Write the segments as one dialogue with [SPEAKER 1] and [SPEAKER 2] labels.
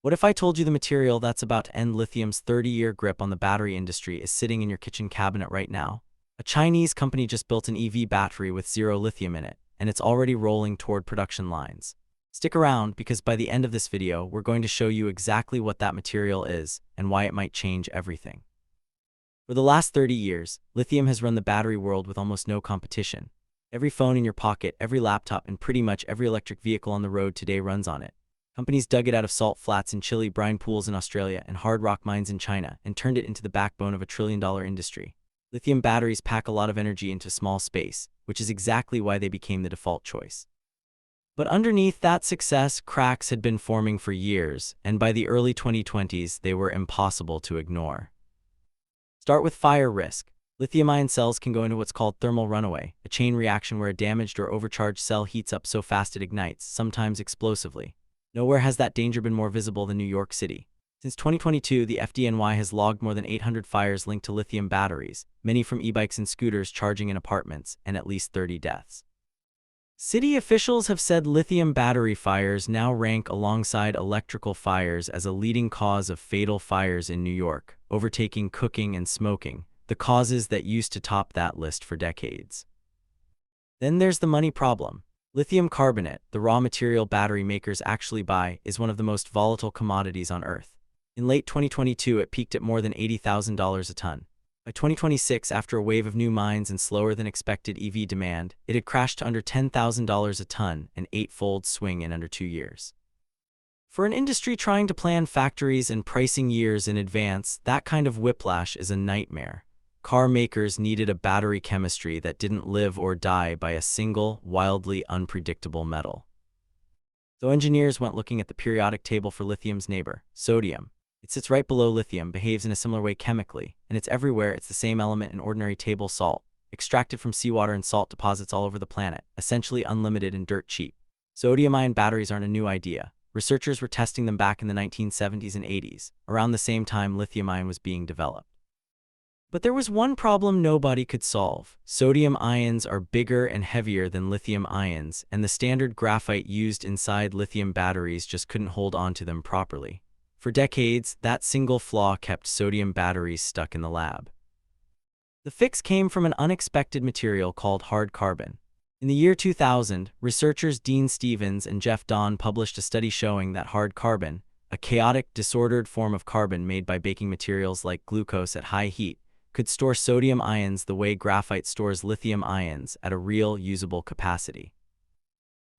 [SPEAKER 1] What if I told you the material that's about to end lithium's 30-year grip on the battery industry is sitting in your kitchen cabinet right now? A Chinese company just built an EV battery with zero lithium in it, and it's already rolling toward production lines. Stick around because by the end of this video, we're going to show you exactly what that material is and why it might change everything. For the last 30 years, lithium has run the battery world with almost no competition. Every phone in your pocket, every laptop, and pretty much every electric vehicle on the road today runs on it. Companies dug it out of salt flats in Chile, brine pools in Australia, and hard rock mines in China, and turned it into the backbone of a trillion-dollar industry. Lithium batteries pack a lot of energy into small space, which is exactly why they became the default choice. But underneath that success, cracks had been forming for years, and by the early 2020s, they were impossible to ignore. Start with fire risk. Lithium-ion cells can go into what's called thermal runaway, a chain reaction where a damaged or overcharged cell heats up so fast it ignites, sometimes explosively. Nowhere has that danger been more visible than New York City. Since 2022, the FDNY has logged more than 800 fires linked to lithium batteries, many from e-bikes and scooters charging in apartments, and at least 30 deaths. City officials have said lithium battery fires now rank alongside electrical fires as a leading cause of fatal fires in New York, overtaking cooking and smoking, the causes that used to top that list for decades. Then there's the money problem. Lithium carbonate, the raw material battery makers actually buy, is one of the most volatile commodities on Earth. In late 2022, it peaked at more than $80,000 a ton. By 2026, after a wave of new mines and slower than expected EV demand, it had crashed to under $10,000 a ton, an eightfold swing in under 2 years. For an industry trying to plan factories and pricing years in advance, that kind of whiplash is a nightmare. Car makers needed a battery chemistry that didn't live or die by a single, wildly unpredictable metal. So engineers went looking at the periodic table for lithium's neighbor, sodium. It sits right below lithium, behaves in a similar way chemically, and it's everywhere. It's the same element in ordinary table salt, extracted from seawater and salt deposits all over the planet, essentially unlimited and dirt cheap. Sodium-ion batteries aren't a new idea. Researchers were testing them back in the 1970s and 80s, around the same time lithium-ion was being developed. But there was one problem nobody could solve. Sodium ions are bigger and heavier than lithium ions, and the standard graphite used inside lithium batteries just couldn't hold on to them properly. For decades, that single flaw kept sodium batteries stuck in the lab. The fix came from an unexpected material called hard carbon. In the year 2000, researchers Dean Stevens and Jeff Don published a study showing that hard carbon, a chaotic, disordered form of carbon made by baking materials like glucose at high heat, could store sodium ions the way graphite stores lithium ions at a real, usable capacity.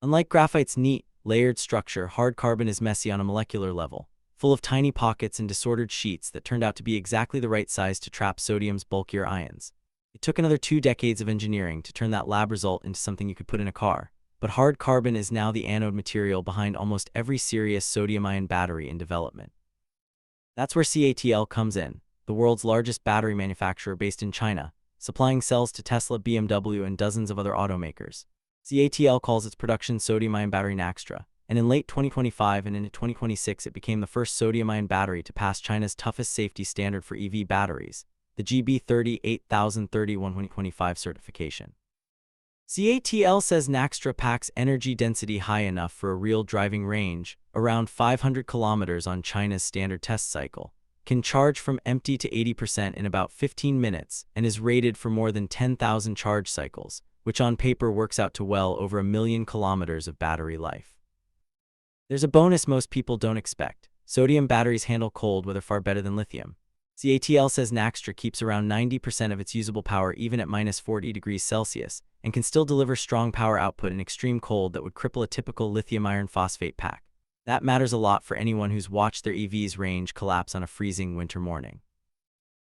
[SPEAKER 1] Unlike graphite's neat, layered structure, hard carbon is messy on a molecular level, full of tiny pockets and disordered sheets that turned out to be exactly the right size to trap sodium's bulkier ions. It took another 2 decades of engineering to turn that lab result into something you could put in a car, but hard carbon is now the anode material behind almost every serious sodium-ion battery in development. That's where CATL comes in, the world's largest battery manufacturer based in China, supplying cells to Tesla, BMW, and dozens of other automakers. CATL calls its production sodium-ion battery Naxtra, and in late 2025 and into 2026 it became the first sodium-ion battery to pass China's toughest safety standard for EV batteries, the GB 38031-2025 certification. CATL says Naxtra packs energy density high enough for a real driving range, around 500 kilometers on China's standard test cycle, can charge from empty to 80% in about 15 minutes, and is rated for more than 10,000 charge cycles, which on paper works out to well over 1 million kilometers of battery life. There's a bonus most people don't expect. Sodium batteries handle cold weather far better than lithium. CATL says Naxtra keeps around 90% of its usable power even at minus 40 degrees Celsius, and can still deliver strong power output in extreme cold that would cripple a typical lithium iron phosphate pack. That matters a lot for anyone who's watched their EV's range collapse on a freezing winter morning.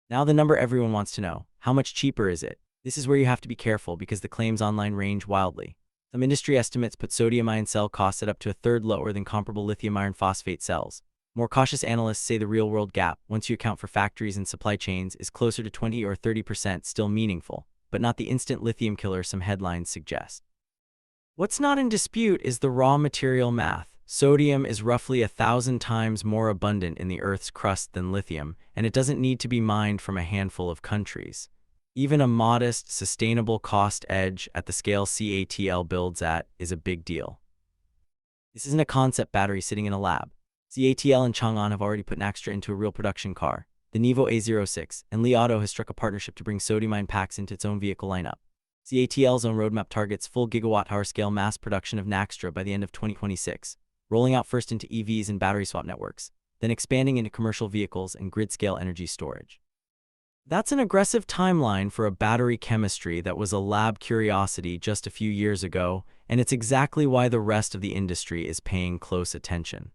[SPEAKER 1] Now the number everyone wants to know, how much cheaper is it? This is where you have to be careful because the claims online range wildly. Some industry estimates put sodium-ion cell costs at up to a third lower than comparable lithium iron phosphate cells. More cautious analysts say the real-world gap, once you account for factories and supply chains, is closer to 20 or 30%, still meaningful, but not the instant lithium killer some headlines suggest. What's not in dispute is the raw material math. Sodium is roughly 1,000 times more abundant in the Earth's crust than lithium, and it doesn't need to be mined from a handful of countries. Even a modest, sustainable cost edge at the scale CATL builds at is a big deal. This isn't a concept battery sitting in a lab. CATL and Chang'an have already put Naxtra into a real production car. The Nivo A06, and Li Auto has struck a partnership to bring sodium-ion packs into its own vehicle lineup. CATL's own roadmap targets full gigawatt-hour scale mass production of Naxtra by the end of 2026, rolling out first into EVs and battery swap networks, then expanding into commercial vehicles and grid-scale energy storage. That's an aggressive timeline for a battery chemistry that was a lab curiosity just a few years ago, and it's exactly why the rest of the industry is paying close attention.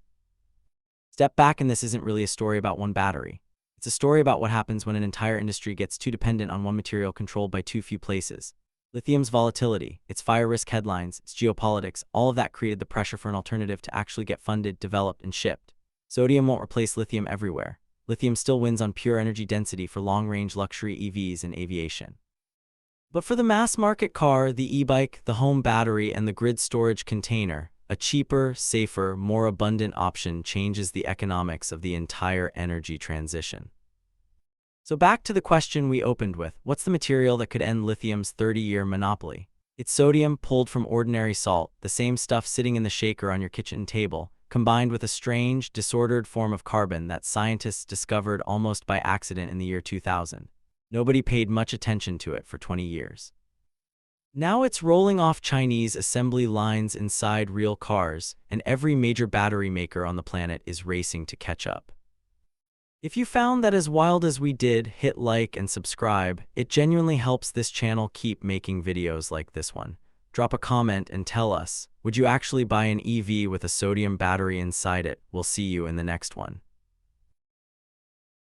[SPEAKER 1] Step back, and this isn't really a story about one battery. It's a story about what happens when an entire industry gets too dependent on one material controlled by too few places. Lithium's volatility, its fire risk headlines, its geopolitics, all of that created the pressure for an alternative to actually get funded, developed, and shipped. Sodium won't replace lithium everywhere. Lithium still wins on pure energy density for long-range luxury EVs and aviation. But for the mass-market car, the e-bike, the home battery, and the grid storage container, a cheaper, safer, more abundant option changes the economics of the entire energy transition. So back to the question we opened with, what's the material that could end lithium's 30-year monopoly? It's sodium pulled from ordinary salt, the same stuff sitting in the shaker on your kitchen table, combined with a strange, disordered form of carbon that scientists discovered almost by accident in the year 2000. Nobody paid much attention to it for 20 years. Now it's rolling off Chinese assembly lines inside real cars, and every major battery maker on the planet is racing to catch up. If you found that as wild as we did, hit like and subscribe. It genuinely helps this channel keep making videos like this one. Drop a comment and tell us, would you actually buy an EV with a sodium battery inside it? We'll see you in the next one.